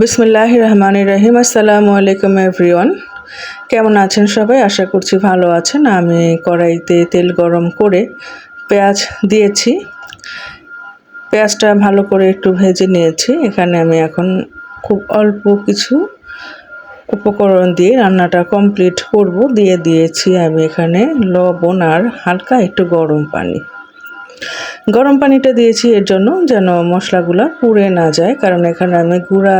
বিসমিল্লাহির রহমানির রহিম। আসসালামু আলাইকুম এভরিওয়ান। কেমন আছেন সবাই? আশা করছি ভালো আছেন। আমি কড়াইতে তেল গরম করে পেঁয়াজ দিয়েছি। পেঁয়াজটা ভালো করে একটু ভেজে নিয়েছি। এখানে আমি এখন খুব অল্প কিছু উপকরণ দিয়ে রান্নাটা কমপ্লিট করব। দিয়ে দিয়েছি আমি এখানে লবণ আর হালকা একটু গরম পানি। গরম পানিটা দিয়েছি এর জন্য যেন মশলাগুলো পুড়ে না যায়, কারণ এখানে আমি গুঁড়া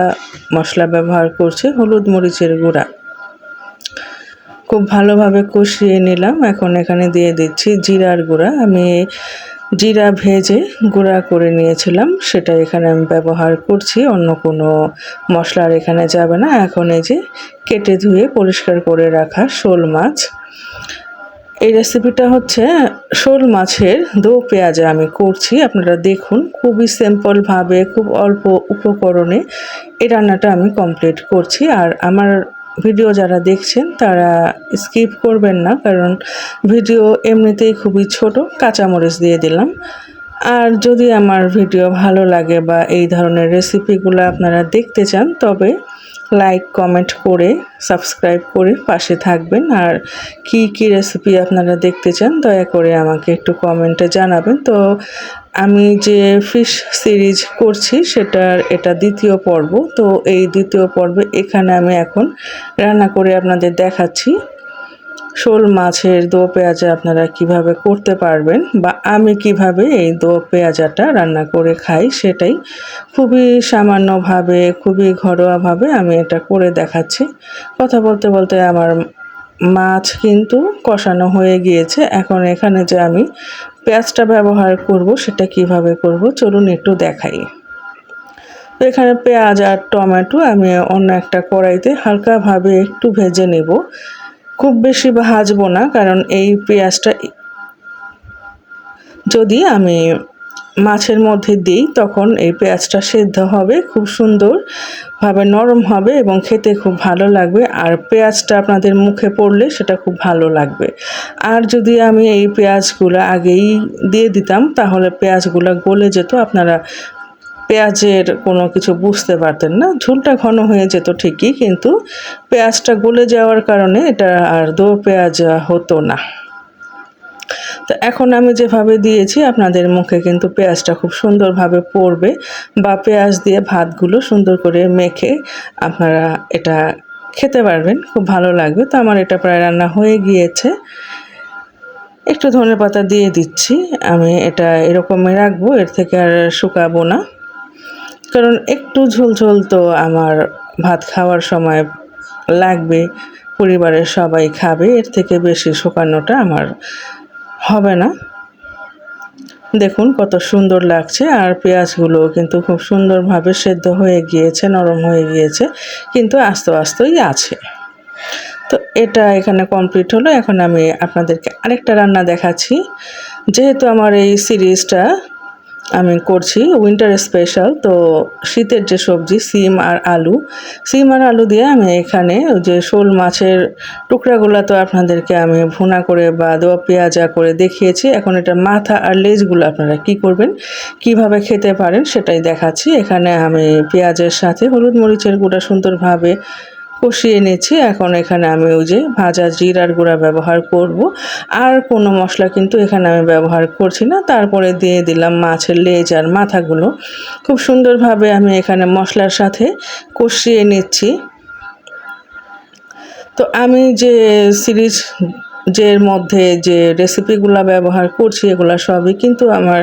মশলা ব্যবহার করছি, হলুদ মরিচের গুঁড়া। খুব ভালোভাবে কষিয়ে নিলাম। এখন এখানে দিয়ে দিচ্ছি জিরার গুঁড়া। আমি জিরা ভেজে গুঁড়া করে নিয়েছিলাম, সেটা এখানে আমি ব্যবহার করছি, অন্য কোনো মশলার এখানে যাবে না। এখন এই যে কেটে ধুয়ে পরিষ্কার করে রাখা শোল মাছ, এই রেসিপিটা হচ্ছে শোল মাছের দো পেঁয়াজে আমি করছি। আপনারা দেখুন, খুবই সিম্পলভাবে খুব অল্প উপকরণে এই রান্নাটা আমি কমপ্লিট করছি। আর আমার ভিডিও যারা দেখছেন তারা স্কিপ করবেন না, কারণ ভিডিও এমনিতেই খুবই ছোট। কাঁচামরিচ দিয়ে দিলাম। আর যদি আমার ভিডিও ভালো লাগে বা এই ধরনের রেসিপিগুলো আপনারা দেখতে চান, তবে লাইক কমেন্ট করে সাবস্ক্রাইব করে পাশে থাকবেন। আর কি কি রেসিপি আপনারা দেখতে চান দয়া করে আমাকে একটু কমেন্টে জানাবেন। তো আমি যে ফিশ সিরিজ করছি সেটার এটা দ্বিতীয় পর্ব। তো এই দ্বিতীয় পর্বে এখানে আমি এখন রান্না করে আপনাদের দেখাচ্ছি শোল মাছের দো পেঁয়াজা আপনারা কিভাবে করতে পারবেন, বা আমি কিভাবে এই দো পেঁয়াজাটা রান্না করে খাই, সেটাই খুবই সামান্যভাবে খুবই ঘরোয়াভাবে আমি এটা করে দেখাচ্ছি। কথা বলতে বলতে আমার মাছ কিন্তু কষানো হয়ে গিয়েছে। এখন এখানে যে আমি পেঁয়াজটা ব্যবহার করব সেটা কিভাবে করব চলুন একটু দেখাই। তো এখানে পেঁয়াজ আর টমেটো আমি অন্য একটা কড়াইতে হালকাভাবে একটু ভেজে নেব। খুব বেশি ভাজবো না, কারণ এই পেঁয়াজটা যদি আমি মাছের মধ্যে দিই তখন এই পেঁয়াজটা সেদ্ধ হবে, খুব সুন্দরভাবে নরম হবে এবং খেতে খুব ভালো লাগবে। আর পেঁয়াজটা আপনাদের মুখে পড়লে সেটা খুব ভালো লাগবে। আর যদি আমি এই পেঁয়াজগুলো আগেই দিয়ে দিতাম তাহলে পেঁয়াজগুলো গলে যেত, আপনারা পেঁয়াজের কোনো কিছু বুঝতে পারতেন না। ঝোলটা ঘন হয়ে যেত ঠিকই, কিন্তু পেঁয়াজটা গলে যাওয়ার কারণে এটা আর দো পেঁয়াজ হতো না। তো এখন আমি যেভাবে দিয়েছি আপনাদের মুখে কিন্তু পেঁয়াজটা খুব সুন্দরভাবে পড়বে, বা পেঁয়াজ দিয়ে ভাতগুলো সুন্দর করে মেখে আপনারা এটা খেতে পারবেন, খুব ভালো লাগবে। তো আমার এটা প্রায় রান্না হয়ে গিয়েছে। একটু ধনেপাতা দিয়ে দিচ্ছি। আমি এটা এরকমই রাখবো, এর থেকে আর শুকাবো না, কারণ একটু ঝোল ঝোল তো আমার ভাত খাওয়ার সময় লাগবে, পরিবারের সবাই খাবে, এর থেকে বেশি শুকানোটা আমার হবে না। দেখুন কত সুন্দর লাগছে, আর পেঁয়াজগুলো কিন্তু খুব সুন্দরভাবে সেদ্ধ হয়ে গিয়েছে, নরম হয়ে গিয়েছে, কিন্তু আস্তে আস্তেই আছে। তো এটা এখানে কমপ্লিট হলো। এখন আমি আপনাদেরকে আরেকটা রান্না দেখাচ্ছি। যেহেতু আমার এই সিরিজটা আমি করছি উইন্টার স্পেশাল, তো শীতের যে সবজি সিম আর আলু দিয়ে আমি এখানে যে শোল মাছের টুকরাগুলো তো আপনাদেরকে আমি ভুনা করে বা দোয়া পেঁয়াজা করে দেখিয়েছি। এখন এটা মাথা আর লেজগুলো আপনারা কি করবেন, কিভাবে খেতে পারেন সেটাই দেখাচ্ছি। এখানে আমি পেঁয়াজের সাথে হলুদ মরিচের গুঁড়া সুন্দরভাবে কষিয়ে নিয়েছি। এখন এখানে আমি ওই যে ভাজা জিরার গুঁড়া ব্যবহার করব, আর কোনো মশলা কিন্তু এখানে আমি ব্যবহার করছি না। তারপরে দিয়ে দিলাম মাছের লেজ আর মাথাগুলো। খুব সুন্দরভাবে আমি এখানে মশলার সাথে কষিয়ে নিচ্ছি। তো আমি যে সিরিজ যের মধ্যে যে রেসিপিগুলো ব্যবহার করছি এগুলো সবই কিন্তু আমার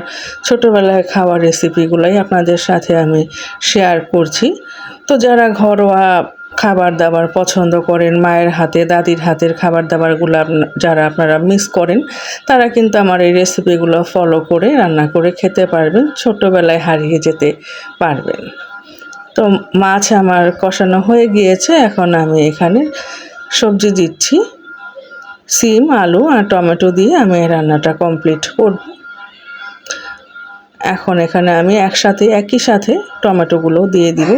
ছোটোবেলায় খাওয়া রেসিপিগুলাই আপনাদের সাথে আমি শেয়ার করছি। তো যারা ঘরোয়া খাবার দাবার পছন্দ করেন, মায়ের হাতে দাদির হাতের খাবার দাবারগুলো যারা আপনারা মিস করেন, তারা কিন্তু আমার এই রেসিপিগুলো ফলো করে রান্না করে খেতে পারবেন, ছোটোবেলায় হারিয়ে যেতে পারবেন। তো মাছ আমার কষানো হয়ে গিয়েছে। এখন আমি এখানে সবজি দিচ্ছি, সিম আলু আর টমেটো দিয়ে আমি রান্নাটা কমপ্লিট করব। এখন এখানে আমি একই সাথে টমেটোগুলো দিয়ে দিব।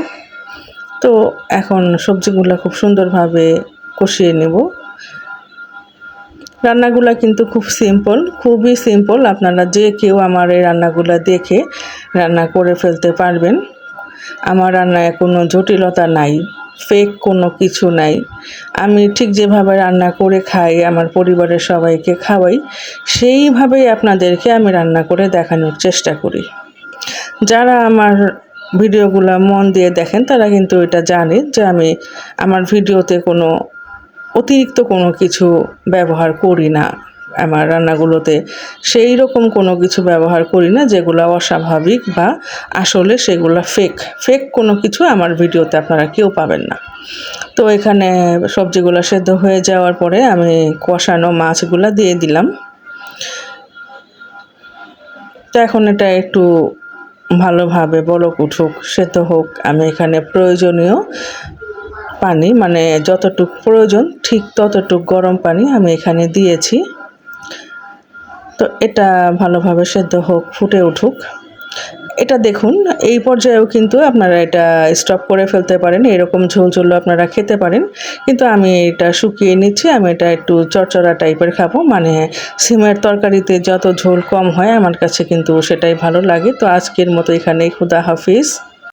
তো এখন সবজিগুলো খুব সুন্দরভাবে কষিয়ে নেব। রান্নাগুলো কিন্তু খুব সিম্পল, খুবই সিম্পল। আপনারা যে কেউ আমার এই রান্নাগুলো দেখে রান্না করে ফেলতে পারবেন। আমার রান্নায় কোনো জটিলতা নাই, ফেক কোনো কিছু নাই। আমি ঠিক যেভাবে রান্না করে খাই, আমার পরিবারের সবাইকে খাওয়াই, সেইভাবেই আপনাদেরকে আমি রান্না করে দেখানোর চেষ্টা করি। যারা আমার ভিডিওগুলো মন দিয়ে দেখেন তারা কিন্তু এটা জানে যে আমি আমার ভিডিওতে কোনো অতিরিক্ত কোনো কিছু ব্যবহার করি না। আমার রান্নাগুলোতে সেই রকম কোনো কিছু ব্যবহার করি না যেগুলো অস্বাভাবিক বা আসলে সেগুলো ফেক কোনো কিছু আমার ভিডিওতে আপনারা কেউ পাবেন না। তো এখানে সবজিগুলো সেদ্ধ হয়ে যাওয়ার পরে আমি কষানো মাছগুলো দিয়ে দিলাম। তো এখন এটা একটু ভালোভাবে বলক উঠুক, সেদ্ধ হোক। আমি এখানে প্রয়োজনীয় পানি, মানে যতটুক প্রয়োজন ঠিক ততটুক গরম পানি আমি এখানে দিয়েছি। তো এটা ভালোভাবে সেদ্ধ হোক, ফুটে উঠুক। এটা দেখুন, এই পর্যায়েও কিন্তু আপনারা এটা স্টপ করে ফেলতে পারেন, এরকম ঝোল ঝোল আপনারা খেতে পারেন। কিন্তু আমি এটা শুকিয়ে নিচ্ছি, আমি এটা একটু চড়চড়া টাইপের খাবো, মানে সিমের তরকারিতে যত ঝোল কম হয় আমার কাছে কিন্তু সেটাই ভালো লাগে। তো আজকের মতো এখানেই, খুদা হাফিজ।